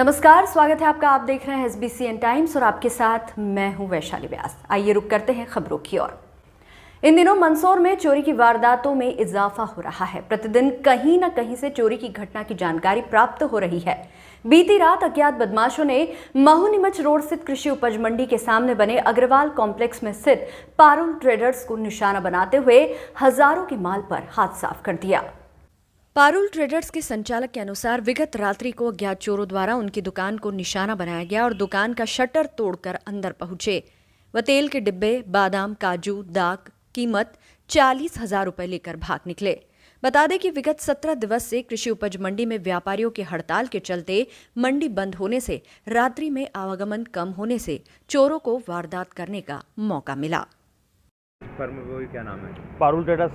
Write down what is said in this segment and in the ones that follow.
नमस्कार, स्वागत है आपका। आप देख रहे हैं SBCN टाइम्स और आपके साथ मैं हूं वैशाली व्यास। आइए रुक करते हैं खबरों की ओर। इन दिनों मंदसौर में चोरी की वारदातों में इजाफा हो रहा है। प्रतिदिन कहीं न कहीं से चोरी की घटना की जानकारी प्राप्त हो रही है। बीती रात अज्ञात बदमाशों ने महू नीमच रोड स्थित कृषि उपज मंडी के सामने बने अग्रवाल कॉम्प्लेक्स में स्थित पारुल ट्रेडर्स को निशाना बनाते हुए हजारों के माल पर हाथ साफ कर दिया। पारुल ट्रेडर्स के संचालक के अनुसार विगत रात्रि को अज्ञात चोरों द्वारा उनकी दुकान को निशाना बनाया गया और दुकान का शटर तोड़कर अंदर पहुंचे। वह तेल के डिब्बे, बादाम, काजू, दाक कीमत 40,000 रुपए लेकर भाग निकले। बता दें कि विगत 17 दिवस से कृषि उपज मंडी में व्यापारियों की हड़ताल के चलते मंडी बंद होने से रात्रि में आवागमन कम होने से चोरों को वारदात करने का मौका मिला। फर्म वही क्या नाम है? पारुल ट्रेडर्स।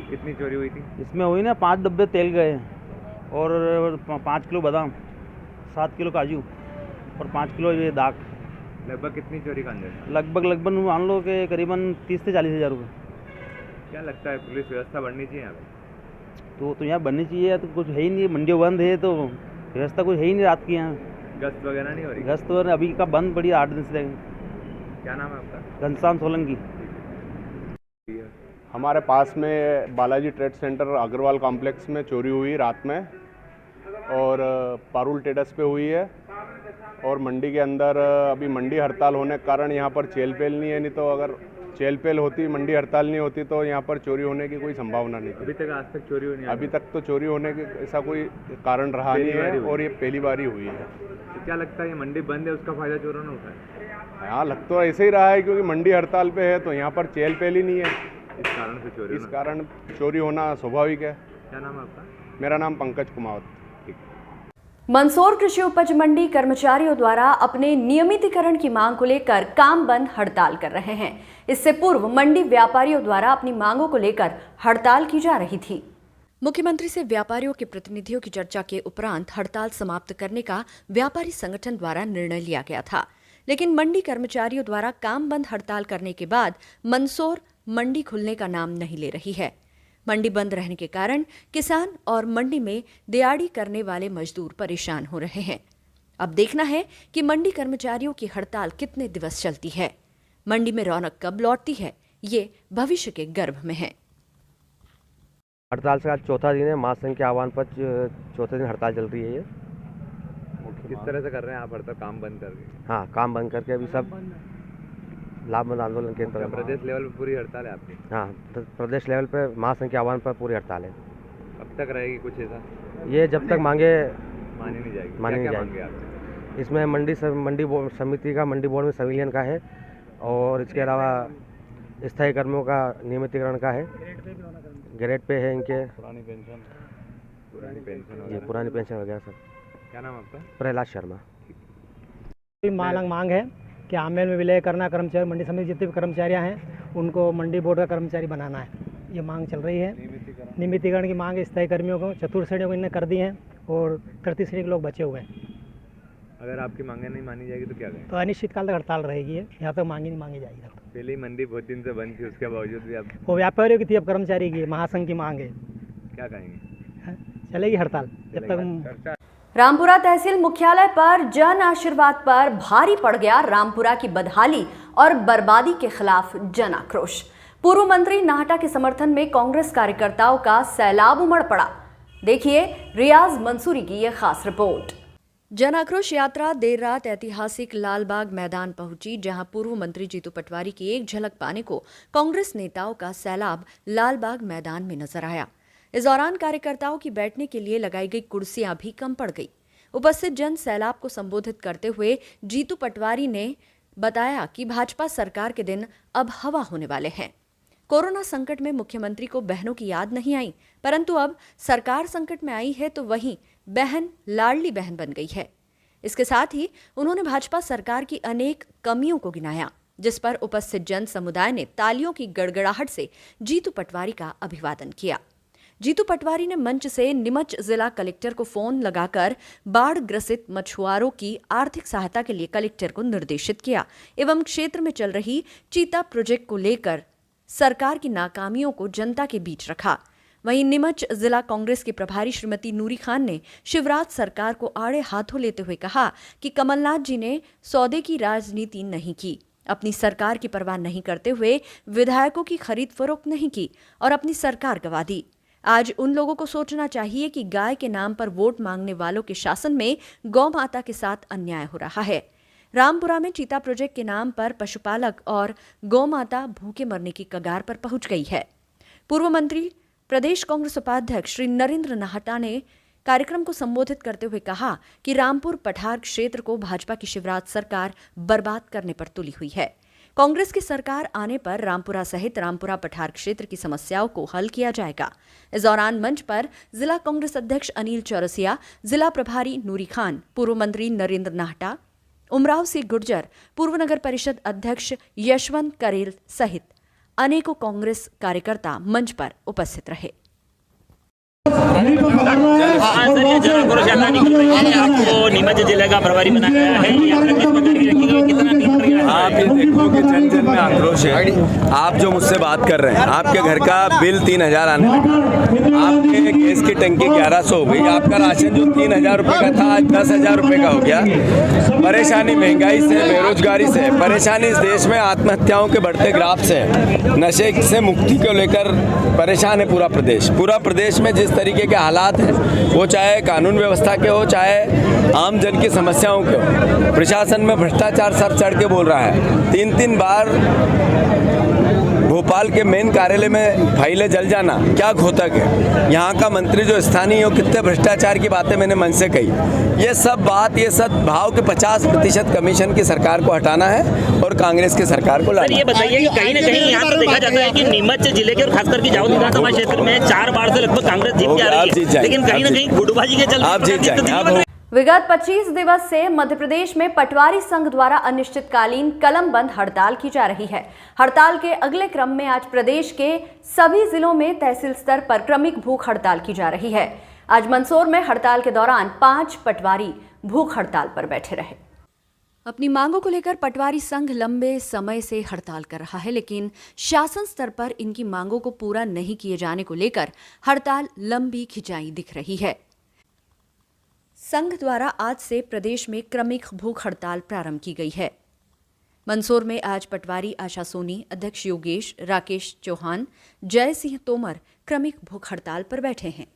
कितनी चोरी हुई थी? इसमें हुई ना 5 डब्बे तेल गए और 5 किलो बादाम, 7 किलो काजू और 5 किलो ये दाक। लगभग कितनी चोरी का अंदाजा? लगभग मान लो कि करीबन 30 से 40,000 रुपये। क्या लगता है पुलिस व्यवस्था बढ़नी चाहिए यहाँ पे? तो यहाँ बननी चाहिए। तो कुछ है ही नहीं, मंडी बंद है तो व्यवस्था कुछ है ही नहीं रात की यहाँ। गश्त वगैरह नहीं हो रही? गश्त वगैरह अभी का बंद पड़ी 8 दिन से। क्या नाम है आपका? घनश्याम सोलंकी। हमारे पास में Balaji trade centre Agarwal complex में चोरी हुई रात में और पारुल ट्रेडर्स पे हुई है। और मंडी के अंदर अभी मंडी हड़ताल होने के कारण यहाँ पर चहल पहल नहीं है। नहीं तो अगर चहल पहल होती, मंडी हड़ताल नहीं होती तो यहाँ पर चोरी होने की कोई संभावना नहीं थी। आज तक चोरी हुई नहीं? अभी तक तो चोरी होने के ऐसा कोई कारण रहा नहीं है और ये पहली बार ही हुई है। तो क्या लगता है ये मंडी बंद है, उसका फायदा चोरों ने उठाया? हाँ, लग तो ऐसे ही रहा है क्योंकि मंडी हड़ताल पे है तो यहाँ पर चहल पहल ही नहीं है। इस कारण चोरी होना स्वाभाविक है। क्या नाम है आपका? मेरा नाम पंकज कुमावत। मंदसौर कृषि उपज मंडी कर्मचारियों द्वारा अपने नियमितीकरण की मांग को लेकर काम बंद हड़ताल कर रहे हैं। इससे पूर्व मंडी व्यापारियों द्वारा अपनी मांगों को लेकर हड़ताल की जा रही थी। मुख्यमंत्री से व्यापारियों के प्रतिनिधियों की चर्चा के उपरांत हड़ताल समाप्त करने का व्यापारी संगठन द्वारा निर्णय लिया गया था, लेकिन मंडी कर्मचारियों द्वारा काम बंद हड़ताल करने के बाद मंदसौर मंडी खुलने का नाम नहीं ले रही है। मंडी बंद रहने के कारण किसान और मंडी में दिहाड़ी करने वाले मजदूर परेशान हो रहे हैं। अब देखना है कि मंडी कर्मचारियों की हड़ताल कितने दिवस चलती है। मंडी में रौनक कब लौटती है, ये भविष्य के गर्भ में है। हड़ताल से आज चौथा दिन है। महासंघ के आह्वान पर चौथे दिन हड़ताल चल रही है। ये किस तरह से कर रहे हैं आप हड़ताल? काम बंद करके? हाँ, काम बंद करके अभी सब लाभबंद आंदोलन के अंतर्गत। प्रदेश लेवल पे पूरी हड़ताल है आपकी? हाँ, तो प्रदेश लेवल पे महासंघ के आह्वान पर पूरी हड़ताल है। अब तक रहेगी कुछ ऐसा? ये जब तक मांगे मानी नहीं जाएगी। मानी नहीं जाएगी। इसमें मंडी समिति का, मंडी बोर्ड में संविलियन का है और इसके अलावा स्थायी कर्मियों का नियमितीकरण का है। ग्रेड पे है इनके पुरानी पेंशन जी, पुरानी पेंशन वगैरह सब। क्या नाम आपका? प्रहलाद शर्मा। मांग है कि आमेल में विलय करना, कर्मचारी मंडी समिति जितने भी कर्मचारियां हैं उनको मंडी बोर्ड का कर्मचारी बनाना है। ये मांग चल रही है। नियमितीकरण की मांग स्थायी कर्मियों को, चतुर्थ श्रेणियों को इन्हें कर दी है और तृतीय श्रेणी के लोग बचे हुए हैं। अगर आपकी मांगे नहीं मानी जाएगी तो क्या करें? तो अनिश्चितकाल तक हड़ताल रहेगी। यहाँ तक मांगी नहीं मांगी जाएगी। पहले ही मंडी बहुत दिन से बंद थी, उसके बावजूद भी आप? वो व्यापारियों की थी, अब कर्मचारी की। महासंघ की मांग है। क्या कहेंगे? चलेगी हड़ताल जब तक। रामपुरा तहसील मुख्यालय पर जन आशीर्वाद पर भारी पड़ गया रामपुरा की बदहाली और बर्बादी के खिलाफ जन आक्रोश। पूर्व मंत्री नाहटा के समर्थन में कांग्रेस कार्यकर्ताओं का सैलाब उमड़ पड़ा। देखिए रियाज मंसूरी की यह खास रिपोर्ट। जन आक्रोश यात्रा देर रात ऐतिहासिक लालबाग मैदान पहुंची, जहां पूर्व मंत्री जीतू पटवारी की एक झलक पाने को कांग्रेस नेताओं का सैलाब लालबाग मैदान में नजर आया। इस दौरान कार्यकर्ताओं की बैठने के लिए लगाई गई कुर्सियां भी कम पड़ गई। उपस्थित जन सैलाब को संबोधित करते हुए जीतू पटवारी ने बताया कि भाजपा सरकार के दिन अब हवा होने वाले हैं। कोरोना संकट में मुख्यमंत्री को बहनों की याद नहीं आई, परंतु अब सरकार संकट में आई है तो वहीं बहन लाडली बहन बन गई है। इसके साथ ही उन्होंने भाजपा सरकार की अनेक कमियों को गिनाया, जिस पर उपस्थित जन समुदाय ने तालियों की गड़गड़ाहट से जीतू पटवारी का अभिवादन किया। जीतू पटवारी ने मंच से नीमच जिला कलेक्टर को फोन लगाकर बाढ़ ग्रसित मछुआरों की आर्थिक सहायता के लिए कलेक्टर को निर्देशित किया एवं क्षेत्र में चल रही चीता प्रोजेक्ट को लेकर सरकार की नाकामियों को जनता के बीच रखा। वहीं नीमच जिला कांग्रेस की प्रभारी श्रीमती नूरी खान ने शिवराज सरकार को आड़े हाथों लेते हुए कहा कि कमलनाथ जी ने सौदे की राजनीति नहीं की, अपनी सरकार की परवाह नहीं करते हुए विधायकों की खरीद फरोख्त नहीं की और अपनी सरकार गंवा दी। आज उन लोगों को सोचना चाहिए कि गाय के नाम पर वोट मांगने वालों के शासन में गौ माता के साथ अन्याय हो रहा है। रामपुरा में चीता प्रोजेक्ट के नाम पर पशुपालक और गौ माता भूखे मरने की कगार पर पहुंच गई है। पूर्व मंत्री प्रदेश कांग्रेस उपाध्यक्ष श्री नरेंद्र नाहटा ने कार्यक्रम को संबोधित करते हुए कहा कि रामपुर पठार क्षेत्र को भाजपा की शिवराज सरकार बर्बाद करने पर तुली हुई है। कांग्रेस की सरकार आने पर रामपुरा सहित रामपुरा पठार क्षेत्र की समस्याओं को हल किया जाएगा। इस दौरान मंच पर जिला कांग्रेस अध्यक्ष अनिल चौरसिया, जिला प्रभारी नूरी खान, पूर्व मंत्री नरेंद्र नाहटा, उमराव सिंह गुर्जर, पूर्व नगर परिषद अध्यक्ष यशवंत करेल सहित अनेकों कांग्रेस कार्यकर्ता मंच पर उपस्थित रहे। आपको नीमच जिले का प्रभारी बनाया गया है, किस प्रकार की रखी गई, कितना टीम कर गया? आप ये देखो कि जन जन में आक्रोश है। आप जो मुझसे बात कर रहे हैं, आपके घर का बिल 3000 आने लगा, आपके गैस की टंकी 1100 हो गई, आपका राशन जो 3000 रुपये का था आज 10,000 रुपये का हो गया। परेशानी महंगाई से, बेरोजगारी से, परेशानी इस देश में आत्महत्याओं के बढ़ते ग्राफ से, नशे से मुक्ति को लेकर परेशान है पूरा प्रदेश। पूरा प्रदेश में जिस तरीके के हालात हैं, वो चाहे कानून व्यवस्था के हो, चाहे आम जन की समस्याओं के हो, प्रशासन में भ्रष्टाचार सर चढ़ के बोल रहा है। 3-3 बार भोपाल के मेन कार्यालय में फाइलें जल जाना क्या घोतक है। यहाँ का मंत्री जो स्थानीय हो, कितने भ्रष्टाचार की बातें मैंने मन से कही। ये सब भाव के 50% कमीशन की सरकार को हटाना है और कांग्रेस की सरकार को लाना। ये बताइए कि कहीं ना कहीं यहाँ पर देखा जाता है कि नीमच जिले के और खासकर की जावद विधानसभा क्षेत्र में 4 बार से लगभग कांग्रेस जीत जा रही है, लेकिन कहीं ना कहीं गुटबाजी के चलते आप जीत जाएंगे। विगत 25 दिवस से मध्य प्रदेश में पटवारी संघ द्वारा अनिश्चितकालीन कलम बंद हड़ताल की जा रही है। हड़ताल के अगले क्रम में आज प्रदेश के सभी जिलों में तहसील स्तर पर क्रमिक भूख हड़ताल की जा रही है। आज मंदसौर में हड़ताल के दौरान 5 पटवारी भूख हड़ताल पर बैठे रहे। अपनी मांगों को लेकर पटवारी संघ लंबे समय से हड़ताल कर रहा है, लेकिन शासन स्तर पर इनकी मांगों को पूरा नहीं किए जाने को लेकर हड़ताल लंबी खिंचाई दिख रही है। संघ द्वारा आज से प्रदेश में क्रमिक भूख हड़ताल प्रारंभ की गई है। मंदसौर में आज पटवारी आशा सोनी, अध्यक्ष योगेश, राकेश चौहान, जय सिंह तोमर क्रमिक भूख हड़ताल पर बैठे हैं।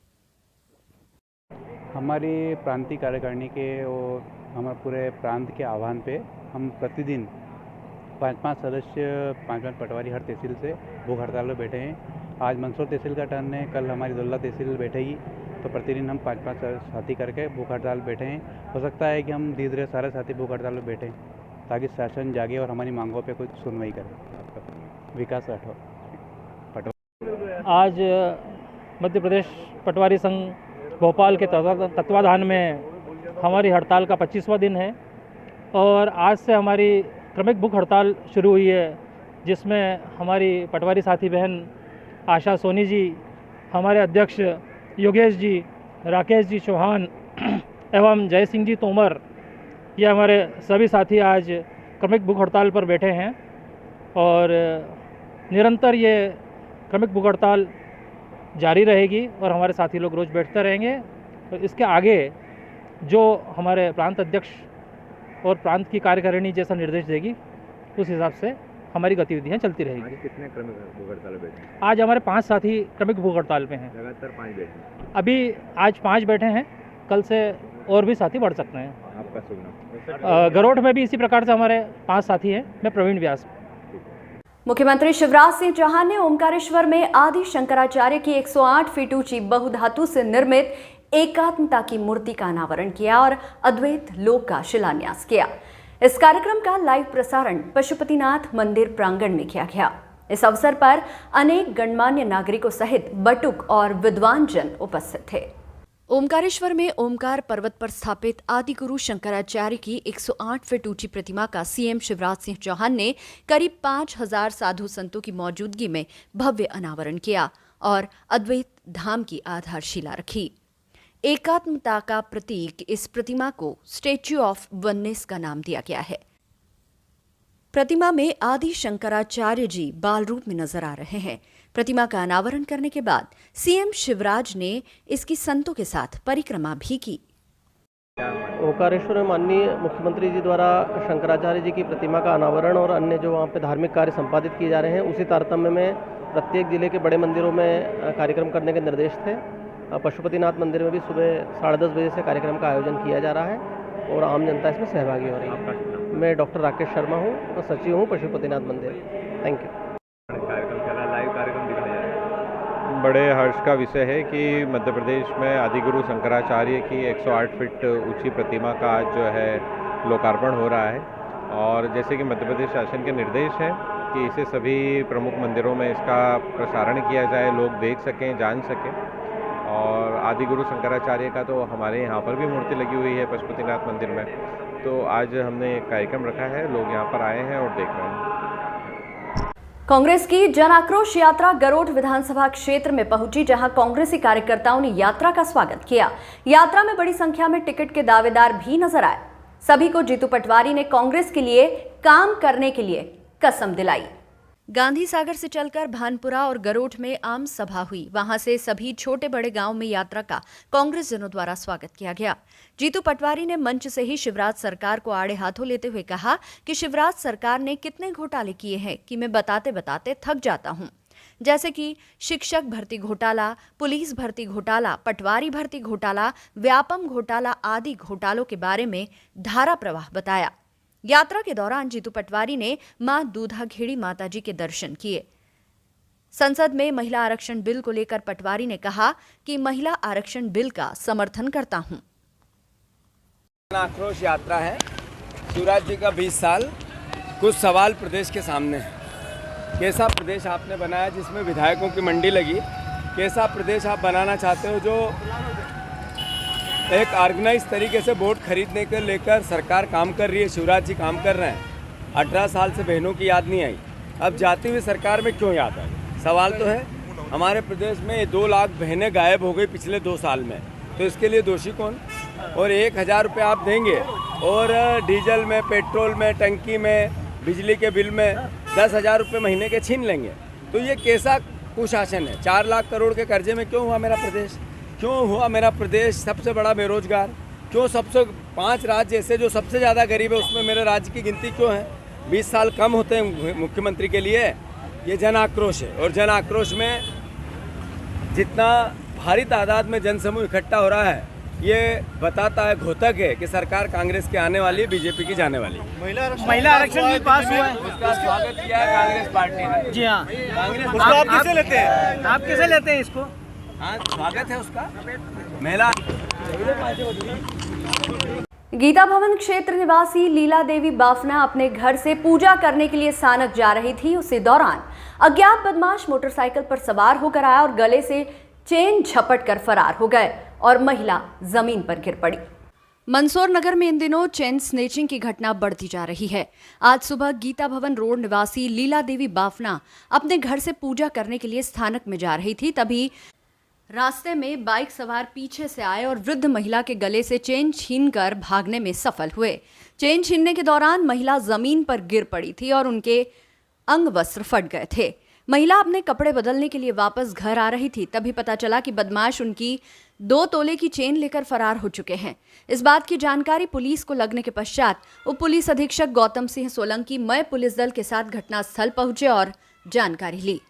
हमारी प्रांतीय कार्यकारिणी के और हमारे पूरे प्रांत के आह्वान पे हम प्रतिदिन 5-5 सदस्य 5-5 पटवारी हर तहसील से भूख हड़ताल पर बैठे हैं। आज मंदसौर तहसील का टर्न है, कल हमारी दुल्ला तहसील बैठेगी, तो प्रतिदिन हम 5-5 साथी करके भूख हड़ताल बैठे हैं। हो सकता है कि हम धीरे धीरे सारे साथी भूख हड़ताल पर बैठें ताकि शासन जागे और हमारी मांगों पे कुछ सुनवाई करे। विकास राठौर। आज मध्य प्रदेश पटवारी संघ भोपाल के तत्वाधान में हमारी हड़ताल का 25वां दिन है और आज से हमारी क्रमिक भूख हड़ताल शुरू हुई है, जिसमें हमारी पटवारी साथी बहन आशा सोनी जी, हमारे अध्यक्ष योगेश जी, राकेश जी चौहान एवं जय सिंह जी तोमर, ये हमारे सभी साथी आज क्रमिक भूख हड़ताल पर बैठे हैं और निरंतर ये क्रमिक भूख हड़ताल जारी रहेगी और हमारे साथी लोग रोज़ बैठते रहेंगे। तो इसके आगे जो हमारे प्रांत अध्यक्ष और प्रांत की कार्यकारिणी जैसा निर्देश देगी, उस हिसाब से हमारी गतिविधियाँ चलती रहेगी। कितने क्रमिक भूख हड़ताल पे बैठे? आज हमारे 5 साथी क्रमिक भूख हड़ताल पे हैं। लगातार 5 बैठे? अभी आज 5 बैठे हैं, कल से और भी साथी बढ़ सकते हैं। आपका शुभ नाम? गरोठ में भी इसी प्रकार से हमारे 5 साथी हैं। मैं प्रवीण व्यास। मुख्यमंत्री शिवराज सिंह चौहान ने ओमकारेश्वर में आदि शंकराचार्य की 108 फीट ऊंची बहुधातु से निर्मित एकात्मता की मूर्ति का अनावरण किया और अद्वैत लोक का शिलान्यास किया। इस कार्यक्रम का लाइव प्रसारण पशुपतिनाथ मंदिर प्रांगण में किया गया। इस अवसर पर अनेक गणमान्य नागरिकों सहित बटुक और विद्वान जन उपस्थित थे। ओमकारेश्वर में ओमकार पर्वत पर स्थापित आदि गुरु शंकराचार्य की 108 फीट ऊंची प्रतिमा का सीएम शिवराज सिंह चौहान ने करीब 5000 साधु संतों की मौजूदगी में भव्य अनावरण किया और अद्वैत धाम की आधारशिला रखी। एकात्मता का प्रतीक इस प्रतिमा को स्टैच्यू ऑफ वननेस का नाम दिया गया है। प्रतिमा में आदि शंकराचार्य जी बाल रूप में नजर आ रहे हैं। प्रतिमा का अनावरण करने के बाद सीएम शिवराज ने इसकी संतों के साथ परिक्रमा भी की। ओंकारेश्वर में माननीय मुख्यमंत्री जी द्वारा शंकराचार्य जी की प्रतिमा का अनावरण और अन्य जो वहाँ पे धार्मिक कार्य संपादित किए जा रहे हैं, उसी तारतम्य में प्रत्येक जिले के बड़े मंदिरों में कार्यक्रम करने के निर्देश थे। पशुपतिनाथ मंदिर में भी सुबह 10:30 बजे से कार्यक्रम का आयोजन किया जा रहा है और आम जनता इसमें सहभागी हो रही है। मैं डॉक्टर राकेश शर्मा हूँ और सचिव हूँ पशुपतिनाथ मंदिर। Thank you. कार्यक्रम चला, लाइव कार्यक्रम दिखाया जा रहा है। बड़े हर्ष का विषय है कि मध्य प्रदेश में आदिगुरु शंकराचार्य की 108 फीट ऊंची प्रतिमा का आज जो है लोकार्पण हो रहा है और जैसे कि मध्य प्रदेश शासन के निर्देश हैं कि इसे सभी प्रमुख मंदिरों में इसका प्रसारण किया जाए, लोग देख सकें, जान सकें। और आदिगुरु शंकराचार्य का तो हमारे यहाँ पर भी मूर्ति लगी हुई है पशुपतिनाथ मंदिर में, तो आज हमने एक कार्यक्रम रखा है, लोग यहाँ पर आए हैं और देख रहे हैं। कांग्रेस की जन आक्रोश यात्रा गरोठ विधानसभा क्षेत्र में पहुंची, जहां कांग्रेसी कार्यकर्ताओं ने यात्रा का स्वागत किया। यात्रा में बड़ी संख्या में टिकट के दावेदार भी नजर आए। सभी को जीतू पटवारी ने कांग्रेस के लिए काम करने के लिए कसम दिलाई। गांधी सागर से चलकर भानपुरा और गरोठ में आम सभा हुई। वहां से सभी छोटे बड़े गांव में यात्रा का कांग्रेस जनों द्वारा स्वागत किया गया। जीतू पटवारी ने मंच से ही शिवराज सरकार को आड़े हाथों लेते हुए कहा कि शिवराज सरकार ने कितने घोटाले किए हैं कि मैं बताते बताते थक जाता हूं, जैसे कि शिक्षक भर्ती घोटाला, पुलिस भर्ती घोटाला, पटवारी भर्ती घोटाला, व्यापम घोटाला आदि घोटालों के बारे में धारा प्रवाह बताया। यात्रा के दौरान जीतू पटवारी ने मां दूधाखेड़ी माताजी के दर्शन किए। संसद में महिला आरक्षण बिल को लेकर पटवारी ने कहा कि महिला आरक्षण बिल का समर्थन करता हूं। आक्रोश यात्रा है, शिवराज जी का 20 साल। कुछ सवाल प्रदेश के सामने है। कैसा प्रदेश आपने बनाया जिसमें विधायकों की मंडी लगी? कैसा प्रदेश आप बनाना चाहते हो जो एक ऑर्गेनाइज तरीके से वोट खरीदने के लेकर सरकार काम कर रही है? शिवराज जी काम कर रहे हैं। 18 साल से बहनों की याद नहीं आई, अब जाती हुई सरकार में क्यों याद आई? सवाल तो है। हमारे प्रदेश में 2 लाख बहनें गायब हो गई पिछले 2 साल में, तो इसके लिए दोषी कौन? और 1000 रुपये आप देंगे और डीजल में, पेट्रोल में, टंकी में, बिजली के बिल में 10,000 रुपये महीने के छीन लेंगे, तो ये कैसा कुशासन है? 4 लाख करोड़ के कर्जे में क्यों हुआ मेरा प्रदेश? क्यों हुआ मेरा प्रदेश सबसे बड़ा बेरोजगार? क्यों सबसे 5 राज्य ऐसे जो सबसे ज़्यादा गरीब है उसमें मेरे राज्य की गिनती क्यों है? 20 साल कम होते हैं मुख्यमंत्री के लिए? ये जन आक्रोश है और जन आक्रोश में जितना भारी तादाद में जनसमूह इकट्ठा हो रहा है ये बताता है, घोतक है कि सरकार कांग्रेस की आने वाली है, बीजेपी की जाने वाली है। महिला आरक्षण भी पास हुआ है, उसका स्वागत किया है कांग्रेस पार्टी ने। जी हाँ, कांग्रेस उसको आप कैसे लेते हैं? आप कैसे लेते हैं इसको? हाँ, स्वागत है उसका। महिला गीता भवन क्षेत्र निवासी लीला देवी बाफना अपने घर से पूजा करने के लिए सानक जा रही थी। उसी दौरान अज्ञात बदमाश मोटरसाइकिल पर सवार होकर आया और गले से चेन झपट कर फरार हो गए और महिला जमीन पर गिर पड़ी। मंदसौर नगर में इन दिनों चेन स्नेचिंग की घटना बढ़ती जा रही है। आज सुबह गीता भवन रोड निवासी लीला देवी बाफना अपने घर से पूजा करने के लिए स्थानक में जा रही थी, तभी रास्ते में बाइक सवार पीछे से आए और वृद्ध महिला के गले से चेन छीनकर भागने में सफल हुए। चेन छीनने के दौरान महिला जमीन पर गिर पड़ी थी और उनके अंग वस्त्र फट गए थे। महिला अपने कपड़े बदलने के लिए वापस घर आ रही थी, तभी पता चला कि बदमाश उनकी 2 तोले की चेन लेकर फरार हो चुके हैं। इस बात की जानकारी पुलिस को लगने के पश्चात उप पुलिस अधीक्षक गौतम सिंह सोलंकी मय पुलिस दल के साथ घटनास्थल पहुंचे और जानकारी ली।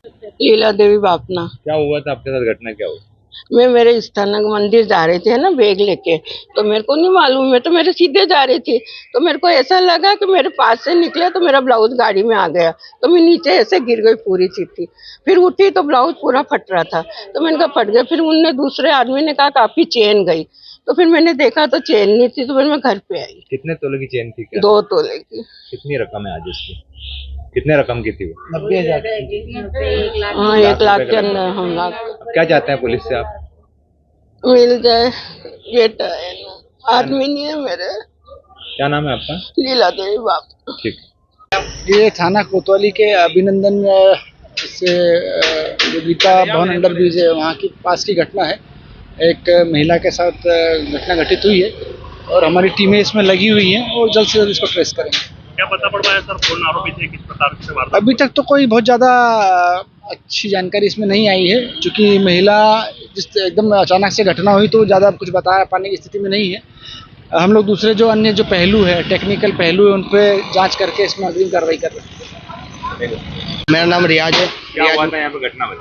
लीला देवी बापना। क्या हुआ था आपके साथ? घटना क्या हुई? मैं मेरे स्थानक मंदिर जा रही थी ना बैग लेके, तो मेरे को नहीं मालूम, मैं तो मेरे सीधे जा रही थी, तो मेरे को ऐसा लगा कि मेरे पास से निकले तो मेरा ब्लाउज गाड़ी में आ गया, तो मैं नीचे ऐसे गिर गई पूरी सीधी। फिर उठी तो ब्लाउज पूरा फट रहा था, तो मैंने कहा फट गया। फिर उनने दूसरे आदमी ने कहा कि आपकी चेन गई, तो फिर मैंने देखा तो चेन नहीं थी, तो फिर मैं घर पे आई। कितने तोले की चेन थी? 2 तोले की। कितनी रकम है आज इसकी? कितने रकम की थी वो? 90,000। हाँ, 1 लाख के अंदर हम लाख। क्या चाहते हैं पुलिस से आप? मिल जाए, बेटा है ना, आदमी नहीं है मेरे। क्या नाम है आपका? लीला देवी बाप। ठीक। ये थाना कोतवाली के अभिनंदन से जो गीता भवन अंडर ब्रिज है वहाँ की पास की घटना है। एक महिला के साथ घटना घटित हुई है और हमारी टीमें इसमें लगी हुई हैं और जल्द से जल्द इसको ट्रेस करेंगे। क्या पता पड़ पाया सर कौन आरोपी थे, किस प्रकार से वारदात? अभी तक तो कोई बहुत ज़्यादा अच्छी जानकारी इसमें नहीं आई है, क्योंकि महिला जिस एकदम अचानक से घटना हुई तो ज़्यादा कुछ बता पाने की स्थिति में नहीं है। हम लोग दूसरे जो अन्य जो पहलू है, टेक्निकल पहलू है, उन पर जांच करके इसमें अग्रिम कार्रवाई कर रहे हैं। मेरा नाम रियाज है। क्या हुआ था यहाँ पे घटना में?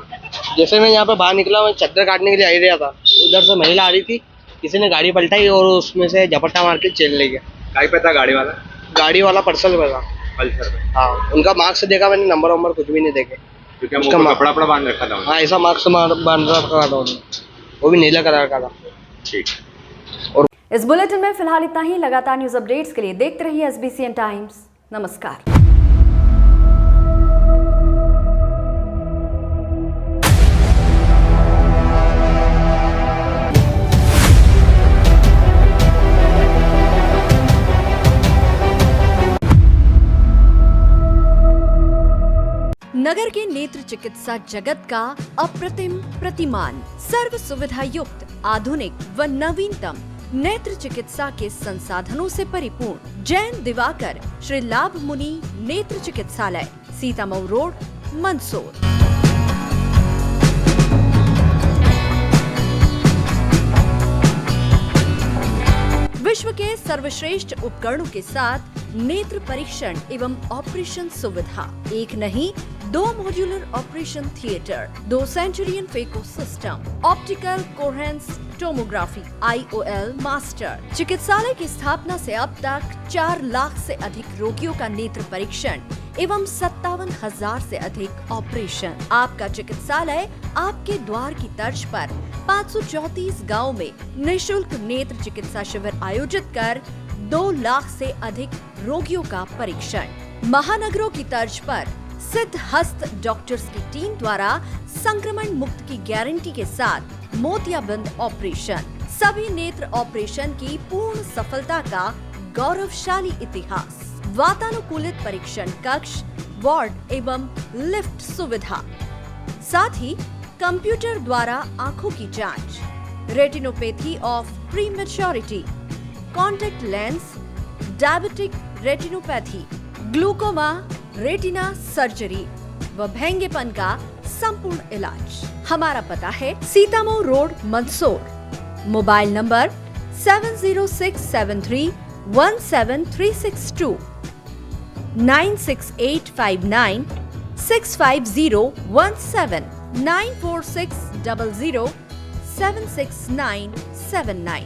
जैसे मैं यहाँ पे बाहर निकला, मैं चद्दर काटने के लिए आ रहा था, उधर से महिला आ रही थी, किसी ने गाड़ी पलटाई और उसमें से झपट्टा मार के चेन ले गया। कहीं पे था गाड़ी वाला? गाड़ी वाला पल्सर पे था। पल्सर पे? हाँ, उनका मार्क्स देखा मैंने, नंबर वंबर कुछ भी नहीं देखे। क्योंकि उसका कपड़ा बांध रखा था। हाँ, ऐसा मार्क्स बांध रखा था उन्होंने, वो भी नीला कलर का था। ठीक। इस बुलेटिन में फिलहाल इतना ही। लगातार न्यूज अपडेट्स के लिए देखते रहिए SBCN टाइम्स। नमस्कार। नगर के नेत्र चिकित्सा जगत का अप्रतिम प्रतिमान, सर्व सुविधा युक्त, आधुनिक व नवीनतम नेत्र चिकित्सा के संसाधनों से परिपूर्ण जैन दिवाकर श्री लाभ मुनि नेत्र चिकित्सालय, सीतामऊ रोड, मंदसौर। विश्व के सर्वश्रेष्ठ उपकरणों के साथ नेत्र परीक्षण एवं ऑपरेशन सुविधा, एक नहीं 2 modular operation theatre, 2 Centurion phaco system, optical coherence tomography, IOL master. चिकित्सालय की स्थापना से अब तक 4 लाख से अधिक रोगियों का नेत्र परीक्षण एवं 57,000 से अधिक ऑपरेशन। आपका चिकित्सालय आपके द्वार की तर्ज पर 534 गाँव में निःशुल्क नेत्र चिकित्सा शिविर आयोजित कर 2 लाख से अधिक रोगियों का परीक्षण। महानगरों की तर्ज पर सिद्ध हस्त डॉक्टर्स की टीम द्वारा संक्रमण मुक्त की गारंटी के साथ मोतियाबिंद ऑपरेशन। सभी नेत्र ऑपरेशन की पूर्ण सफलता का गौरवशाली इतिहास। वातानुकूलित परीक्षण कक्ष, वार्ड एवं लिफ्ट सुविधा, साथ ही कंप्यूटर द्वारा आंखों की जांच, retinopathy of prematurity, contact lens, diabetic retinopathy, glaucoma, retina surgery व भेंगेपन का संपूर्ण इलाज। हमारा पता है Sitamau road, Mandsaur. Mobile number 7067317362, 96859650179, 9460076979।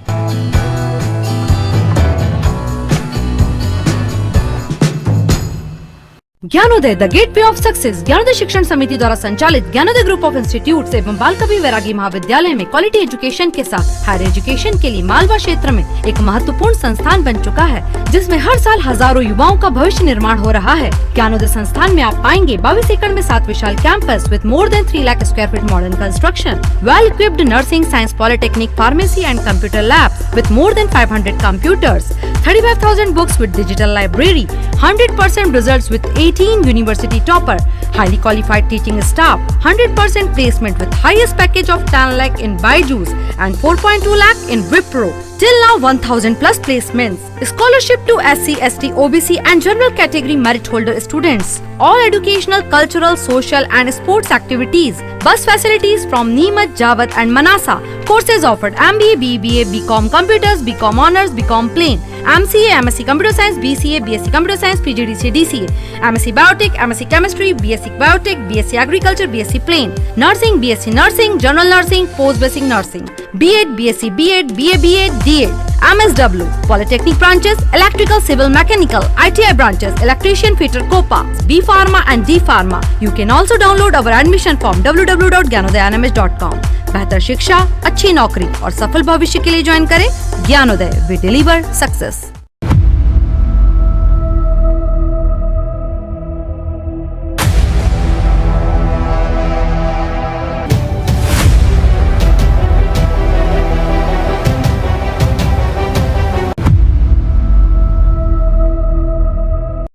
Gyanoday the gateway of success Gyanoday शिक्षण समिति द्वारा संचालित ज्ञानोदय ग्रुप ऑफ इंस्टीट्यूट एवं बाल कवि वैरागी महाविद्यालय में क्वालिटी एजुकेशन के साथ हायर एजुकेशन के लिए मालवा क्षेत्र में एक महत्वपूर्ण संस्थान बन चुका है, जिसमें हर साल हजारों युवाओं का भविष्य निर्माण हो रहा है। ज्ञानोदय संस्थान में आप पाएंगे 22 एकड़ में 7 विशाल campus with more than 3 lakh square feet modern construction, well equipped nursing, science, polytechnic, pharmacy and computer labs with more than 500 computers, 35,000 books with digital library, 100% results with 18 university topper, highly qualified teaching staff, 100% placement with highest package of 10 lakh in Byju's and 4.2 lakh in Wipro. Till now 1000 plus placements. Scholarship to SC, ST, OBC and general category merit holder students. All educational, cultural, social and sports activities. Bus facilities from Neemuch, Jawat and Manasa. Courses offered MBA, BBA, BCom Computers, BCom Honors, BCom Plain, MCA, MSc Computer Science, BCA, BSc Computer Science, PGDCA, DCA, MSc Biotech, MSc Chemistry, BSc Biotech, BSc Agriculture, BSc Plain, Nursing, BSc Nursing, General Nursing, Post Basic Nursing, B.Ed, BSc B.Ed, BA, BA, D.Ed, MSW, Polytechnic branches, Electrical, Civil, Mechanical, ITI branches, Electrician, Fitter, Copa, B Pharma and D Pharma. You can also download our admission form www.gyanodayanms.com. बेहतर शिक्षा, अच्छी नौकरी और सफल भविष्य के लिए join करें ज्ञानोदय। We deliver success.